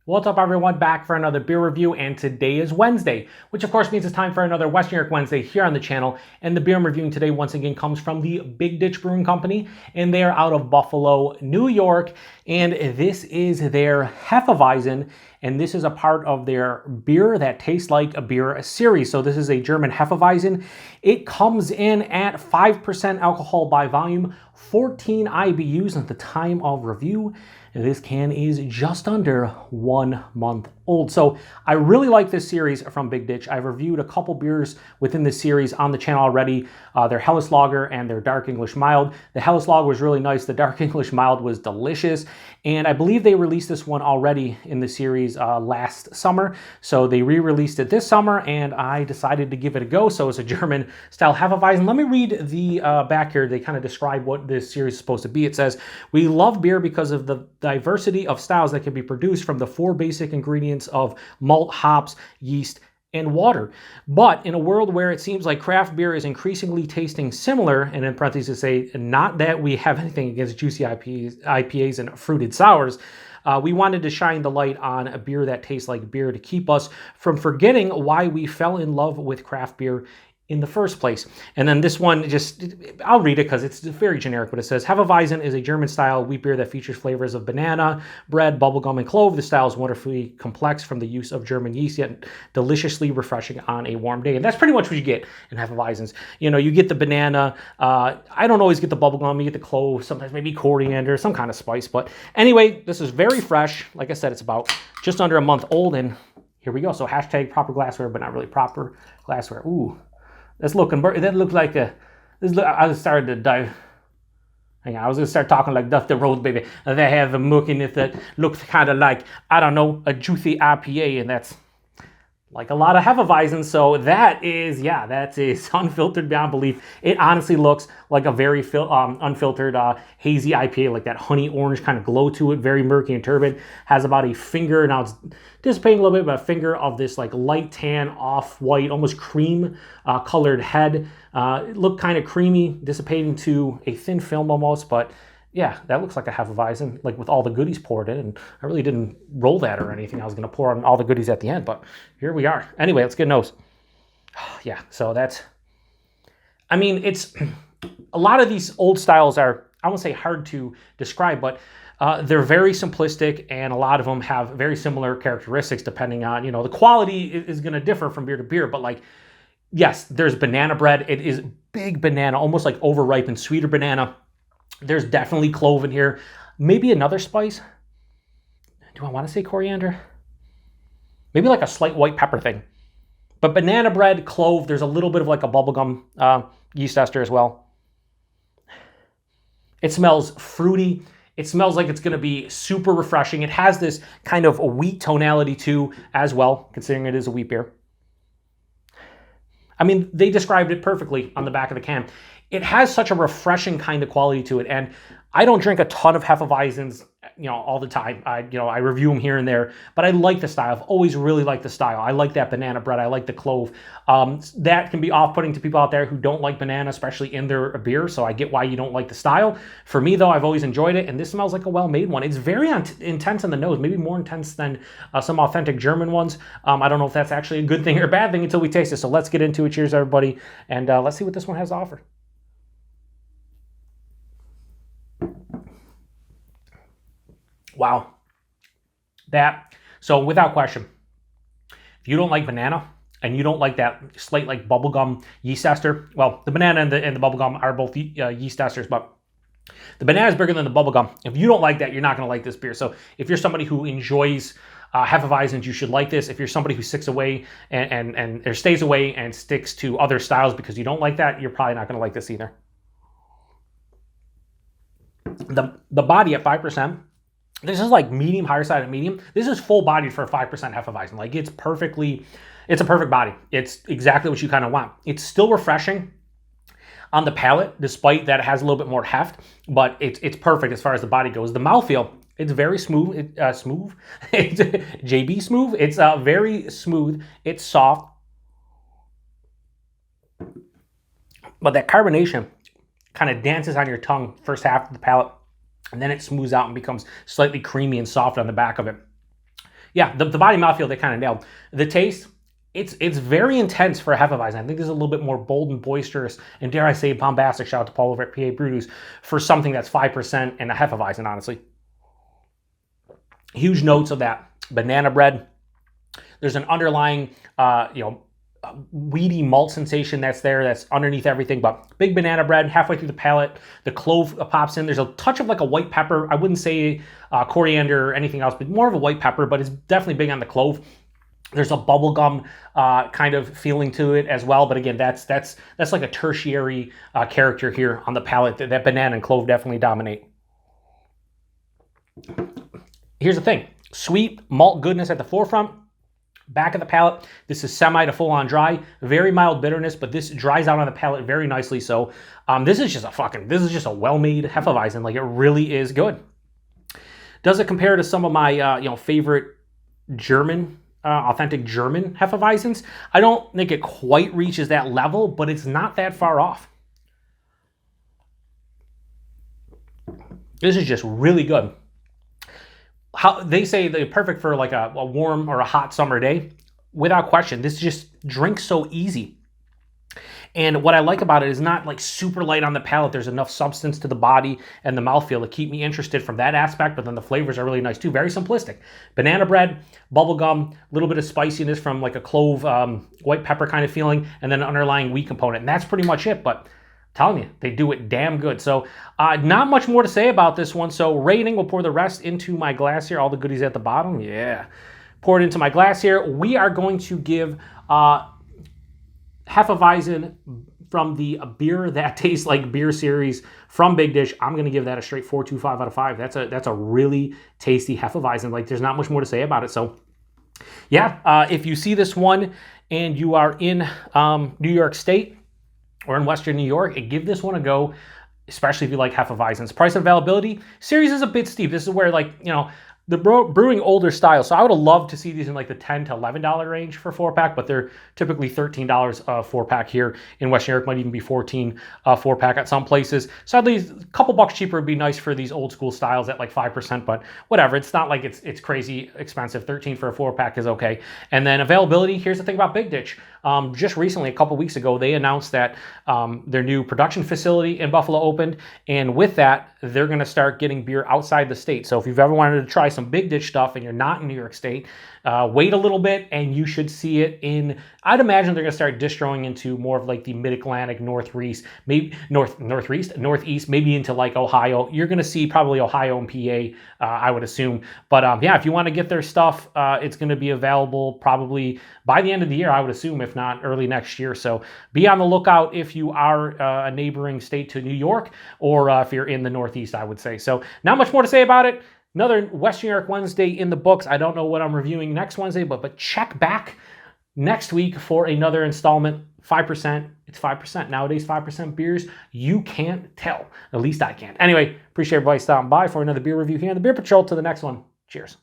What's up, everyone? Back for another beer review, and today is Wednesday, which of course means it's time for another Western New York Wednesday here on the channel. And the beer I'm reviewing today once again comes from the Big Ditch Brewing Company, and they are out of Buffalo, New York. And this is their Hefeweizen, and this is a part of their beer that tastes like a beer series. So this is a German Hefeweizen. It comes in at 5% alcohol by volume, 14 IBUs at the time of review. This can is just under 1 month old. So I really like this series from Big Ditch. I've reviewed a couple beers within this series on the channel already. Their Helles Lager and their Dark English Mild. The Helles Lager was really nice. The Dark English Mild was delicious. And I believe they released this one already in the series last summer. So they re-released it this summer, and I decided to give it a go. So it's a German-style Hefeweizen. Let me read the back here. They kind of describe what this series is supposed to be. It says, "We love beer because of the diversity of styles that can be produced from the 4 basic ingredients of malt, hops, yeast, and water. But in a world where it seems like craft beer is increasingly tasting similar," and in parentheses say, not that we have anything against juicy IPAs and fruited sours, we wanted to shine the light on a beer that tastes like beer to keep us from forgetting why we fell in love with craft beer in the first place. And then this one, I'll read it because it's very generic, but it says, "Hefeweizen is a German-style wheat beer that features flavors of banana, bread, bubblegum, and clove. The style is wonderfully complex from the use of German yeast, yet deliciously refreshing on a warm day." And that's pretty much what you get in Hefeweizens. You know, you get the banana. I don't always get the bubblegum. You get the clove, sometimes maybe coriander, some kind of spice. But anyway, this is very fresh. Like I said, it's about just under a month old, and here we go. So hashtag proper glassware, but not really proper glassware. Ooh. That's looking, that looked like a, I started to dive. Hang on, I was going to start talking like Duff the Rose, baby. They have a muck in it that looks kind of like, I don't know, a juicy IPA, and that's like a lot of Hefeweizen. So that is, yeah, that is unfiltered beyond belief. It honestly looks like a very unfiltered hazy IPA, like that honey orange kind of glow to it, very murky and turbid. Has about a finger, now it's dissipating a little bit, but a finger of this like light tan, off-white, almost cream colored head. It looked kind of creamy, dissipating to a thin film almost, but yeah, that looks like a Hefeweizen, like with all the goodies poured in. And I really didn't roll that or anything. I was going to pour on all the goodies at the end, but here we are. Anyway, let's get a nose. Yeah, so that's, I mean, it's, a lot of these old styles are, I won't say hard to describe, but they're very simplistic, and a lot of them have very similar characteristics depending on, you know, the quality is going to differ from beer to beer, but like, yes, there's banana bread. It is big banana, almost like overripened, sweeter banana. There's definitely clove in here. Maybe another spice. Do I want to say coriander? Maybe like a slight white pepper thing. But banana bread, clove, there's a little bit of like a bubblegum yeast ester as well. It smells fruity. It smells like it's going to be super refreshing. It has this kind of a wheat tonality too as well, considering it is a wheat beer. I mean, they described it perfectly on the back of the can. It has such a refreshing kind of quality to it, and I don't drink a ton of Hefeweizens, you know, all the time. I review them here and there, but I like the style. I've always really liked the style. I like that banana bread. I like the clove. That can be off-putting to people out there who don't like banana, especially in their beer, so I get why you don't like the style. For me, though, I've always enjoyed it, and this smells like a well-made one. It's very intense in the nose, maybe more intense than some authentic German ones. I don't know if that's actually a good thing or a bad thing until we taste it, so let's get into it. Cheers, everybody, and let's see what this one has to offer. Wow. So without question, if you don't like banana and you don't like that slight like bubblegum yeast ester, well, the banana and the bubblegum are both yeast esters, but the banana is bigger than the bubblegum. If you don't like that, you're not going to like this beer. So if you're somebody who enjoys Hefeweizens, you should like this. If you're somebody who sticks away or stays away and sticks to other styles because you don't like that, you're probably not going to like this either. The body at 5%. This is like medium, higher side of medium. This is full bodied for a 5% Hefeweizen. Like it's a perfect body. It's exactly what you kind of want. It's still refreshing on the palate, despite that it has a little bit more heft, but it's perfect as far as the body goes. The mouthfeel, it's very smooth. Smooth. It's JB smooth. It's very smooth. It's soft. But that carbonation kind of dances on your tongue first half of the palate, and then it smooths out and becomes slightly creamy and soft on the back of it. Yeah, the body mouthfeel they kind of nailed. The taste, it's very intense for a Hefeweizen. I think this is a little bit more bold and boisterous, and dare I say bombastic. Shout out to Paul over at PA Brews for something that's 5% and a Hefeweizen, honestly. Huge notes of that banana bread. There's an underlying, weedy malt sensation that's there, that's underneath everything, but big banana bread halfway through the palate. The clove pops in. There's a touch of like a white pepper. I wouldn't say coriander or anything else, but more of a white pepper, but it's definitely big on the clove. There's a bubblegum kind of feeling to it as well, but again, that's like a tertiary character here on the palate. That banana and clove definitely dominate. Here's the thing. Sweet malt goodness at the forefront. Back of the palate, this is semi to full on dry. Very mild bitterness, but this dries out on the palate very nicely. So this is just a well-made Hefeweizen. Like, it really is good. Does it compare to some of my favorite German, authentic German Hefeweizens? I don't think it quite reaches that level, but it's not that far off. This is just really good. How they say they're perfect for like a warm or a hot summer day. Without question, this just drinks so easy. And what I like about it is not like super light on the palate. There's enough substance to the body and the mouthfeel to keep me interested from that aspect, but then the flavors are really nice too. Very simplistic. Banana bread, bubblegum, a little bit of spiciness from like a clove, white pepper kind of feeling, and then an underlying wheat component. And that's pretty much it, but telling you, they do it damn good. So not much more to say about this one. So rating, we'll pour the rest into my glass here. All the goodies at the bottom. Yeah. Pour it into my glass here. We are going to give Hefeweizen from the Beer That Tastes Like Beer series from Big Ditch. I'm going to give that a straight 4.25 out of 5. That's a really tasty Hefeweizen. Like, there's not much more to say about it. So yeah, if you see this one and you are in New York State, or in Western New York, give this one a go, especially if you like Hefeweizens. Price and availability, series is a bit steep. This is where, like, the brewing older style. So I would have loved to see these in like the $10 to $11 range for 4-pack, but they're typically $13 4-pack here in Western New York. Might even be $14 4-pack at some places. Sadly, a couple bucks cheaper would be nice for these old school styles at like 5%, but whatever. It's not like it's crazy expensive. 13 for a 4-pack is okay. And then availability, here's the thing about Big Ditch. Just recently, a couple weeks ago, they announced that their new production facility in Buffalo opened, and with that, they're going to start getting beer outside the state. So if you've ever wanted to try some Big Ditch stuff and you're not in New York State, wait a little bit and you should see it in, I'd imagine they're going to start distroing into more of like the Mid-Atlantic, Northeast, maybe Northeast, maybe into like Ohio. You're going to see probably Ohio and PA, I would assume. But yeah, if you want to get their stuff, it's going to be available probably by the end of the year, I would assume, if not early next year. So be on the lookout if you are a neighboring state to New York, or if you're in the Northeast, I would say. So not much more to say about it. Another Western New York Wednesday in the books. I don't know what I'm reviewing next Wednesday, but check back next week for another installment. 5%. It's 5%. Nowadays, 5% beers, you can't tell. At least I can't. Anyway, appreciate everybody stopping by for another beer review here on the Beer Patrol. To the next one. Cheers.